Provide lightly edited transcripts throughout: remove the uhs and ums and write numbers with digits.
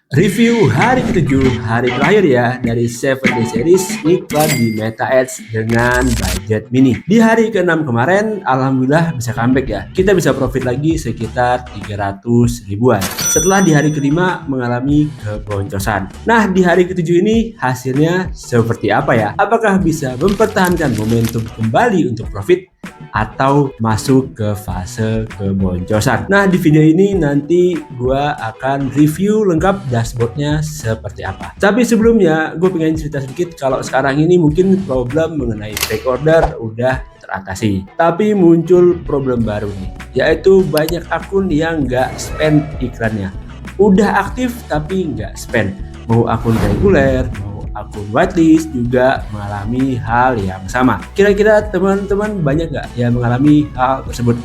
Review hari ke-7, hari terakhir ya dari 7 Day Series iklan di Meta Ads dengan budget mini. Di hari ke-6 kemarin, alhamdulillah bisa comeback ya. Kita bisa profit lagi sekitar 300 ribuan. Setelah di hari ke-5 mengalami keboncosan. Nah, di hari ke-7 ini hasilnya seperti apa ya? Apakah bisa mempertahankan momentum kembali untuk profit? Atau masuk ke fase keboncosan. Nah, di video ini nanti gua akan review lengkap dashboardnya seperti apa. Tapi sebelumnya gue pengen cerita sedikit kalau sekarang ini mungkin problem mengenai back order udah teratasi. Tapi muncul problem baru nih, yaitu banyak akun yang nggak spend iklannya. Udah aktif tapi nggak spend. Mau akun reguler, akun whitelist juga mengalami hal yang sama. Kira-kira teman-teman banyak nggak yang mengalami hal tersebut?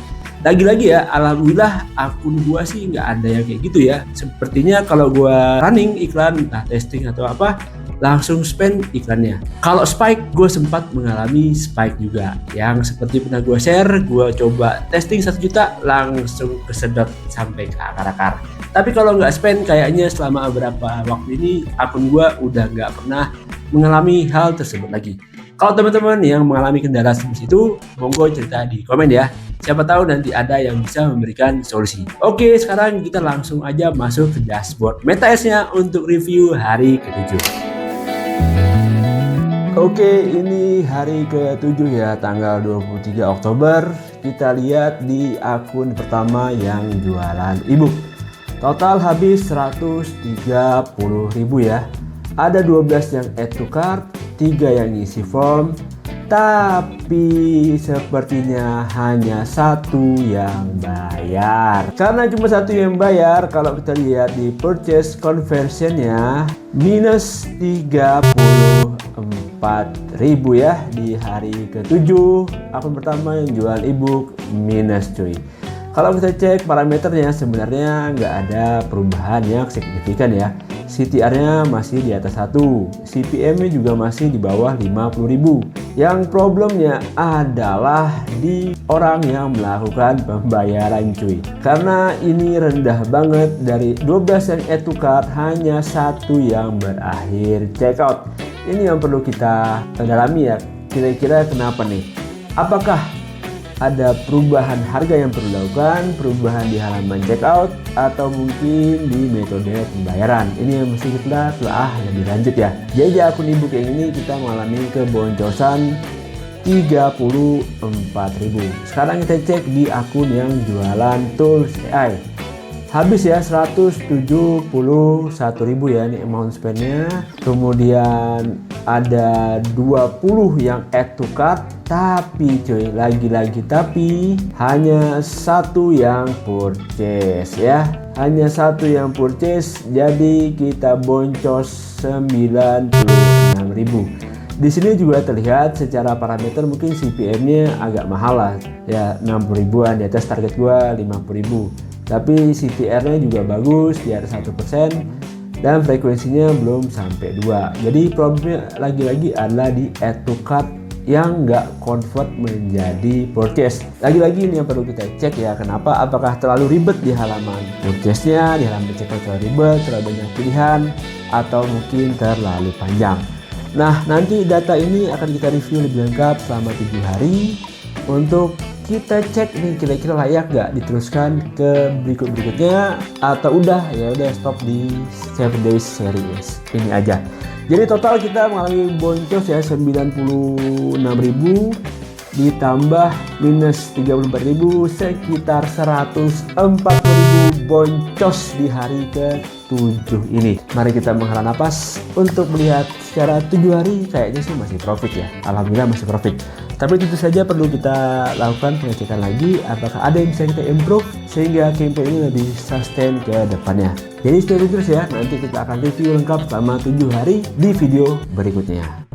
Lagi-lagi ya, alhamdulillah akun gua sih nggak ada yang kayak gitu ya. Sepertinya kalau gua running iklan, entah testing atau apa, langsung spend iklannya. Kalau spike, gue sempat mengalami spike juga. Yang seperti pernah gue share, gue coba testing 1 juta, langsung kesedot sampai ke akar-akar. Tapi kalau nggak spend, kayaknya selama beberapa waktu ini, akun gue udah nggak pernah mengalami hal tersebut lagi. Kalau teman-teman yang mengalami kendala seperti itu, monggo cerita di komen ya. Siapa tahu nanti ada yang bisa memberikan solusi. Oke, sekarang kita langsung aja masuk ke dashboard Meta Ads-nya untuk review hari ke-7. Oke, ini hari ke-7 ya, tanggal 23 Oktober. Kita lihat di akun pertama yang jualan ebook. Total habis 130.000 ya. Ada 12 yang add to cart, 3 yang ngisi form, tapi sepertinya hanya 1 yang bayar. Karena cuma 1 yang bayar, kalau kita lihat di purchase conversionnya minus 34.000 ya di hari ke-7. Akun pertama yang jual ebook minus cuy. Kalau kita cek parameternya sebenarnya nggak ada perubahan yang signifikan ya. CTR-nya masih di atas 1, CPM-nya juga masih di bawah 50.000. Yang problemnya adalah di orang yang melakukan pembayaran cuy. Karena ini rendah banget, dari 12 yang add to cart hanya 1 yang berakhir checkout. Ini yang perlu kita dalami ya, kira-kira kenapa nih? Apakah ada perubahan harga yang perlu dilakukan, perubahan di halaman checkout, atau mungkin di metode pembayaran? Ini yang mesti kita telah lebih lanjut ya. Jadi akun ebook yang ini kita mengalami keboncosan 34.000. Sekarang kita cek di akun yang jualan tools AI. Habis ya 171.000 ya ini amount spendnya. Kemudian ada 20 yang add to cart, tapi cuy, lagi-lagi tapi hanya 1 yang purchase ya. Hanya 1 yang purchase, jadi kita boncos 96.000. Di sini juga terlihat secara parameter mungkin CPM-nya agak mahal lah ya, 60 ribuan, di atas target gua 50.000. Tapi CTR-nya juga bagus, di atas 1%, dan frekuensinya belum sampai 2. Jadi problemnya lagi-lagi adalah di add to cart yang nggak convert menjadi purchase. Lagi-lagi ini yang perlu kita cek ya, kenapa? Apakah terlalu ribet di halaman purchase-nya, di halaman checkout terlalu ribet, terlalu banyak pilihan, atau mungkin terlalu panjang. Nah, nanti data ini akan kita review lebih lengkap selama 7 hari untuk kita cek nih kira-kira layak nggak diteruskan ke berikutnya, atau udah stop di 7 days series ini aja. Jadi total kita mengalami boncos ya 96.000 ditambah minus 34.000, sekitar 140.000 boncos di hari ke-7 ini. Mari kita menghela nafas untuk melihat secara 7 hari kayaknya sih masih profit ya. Alhamdulillah masih profit. Tapi tentu saja perlu kita lakukan pengecekan lagi apakah ada yang bisa kita improve sehingga campaign ini lebih sustain ke depannya. Jadi stay tune terus ya, nanti kita akan review lengkap selama 7 hari di video berikutnya.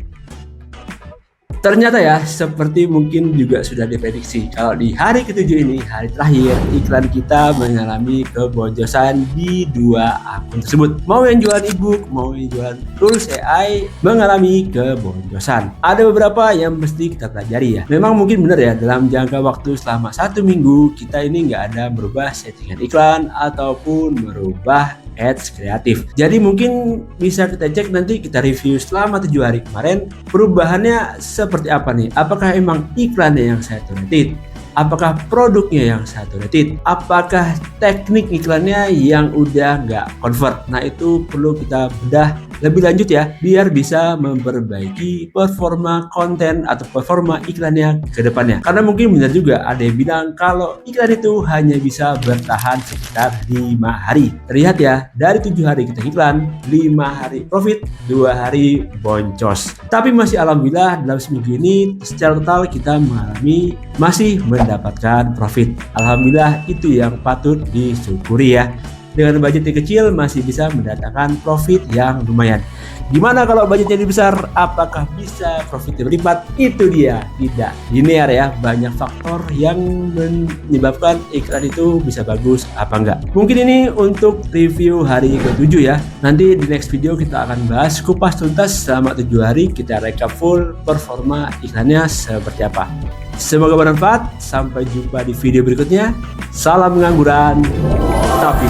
Ternyata ya, seperti mungkin juga sudah diprediksi, kalau di hari ke-7 ini, hari terakhir, iklan kita mengalami keboncosan di 2 akun tersebut. Mau yang jualan ebook, mau yang jualan tools AI, mengalami keboncosan. Ada beberapa yang mesti kita pelajari ya. Memang mungkin benar ya, dalam jangka waktu selama 1 minggu, kita ini nggak ada merubah settingan iklan ataupun merubah ads kreatif. Jadi mungkin bisa kita cek nanti, kita review selama 7 hari kemarin perubahannya seperti apa nih. Apakah emang iklannya yang saturated? Apakah produknya yang saturated? Apakah teknik iklannya yang udah nggak convert? Nah, itu perlu kita bedah lebih lanjut ya, biar bisa memperbaiki performa konten atau performa iklannya ke depannya. Karena mungkin benar juga ada yang bilang kalau iklan itu hanya bisa bertahan sekitar 5 hari. Terlihat ya, dari 7 hari kita iklan, 5 hari profit, 2 hari boncos. Tapi masih alhamdulillah dalam seminggu ini secara total kita masih mendapatkan profit. Alhamdulillah, itu yang patut disyukuri ya. Dengan budget yang kecil masih bisa mendatangkan profit yang lumayan. Gimana kalau budgetnya lebih besar? Apakah bisa profitnya berlipat? Itu dia, tidak linear ya. Banyak faktor yang menyebabkan iklan itu bisa bagus apa enggak. Mungkin ini untuk review hari ke-7 ya. Nanti di next video kita akan bahas kupas tuntas selama 7 hari, kita recap full performa iklannya seperti apa. Semoga bermanfaat. Sampai jumpa di video berikutnya. Salam pengangguran, tapi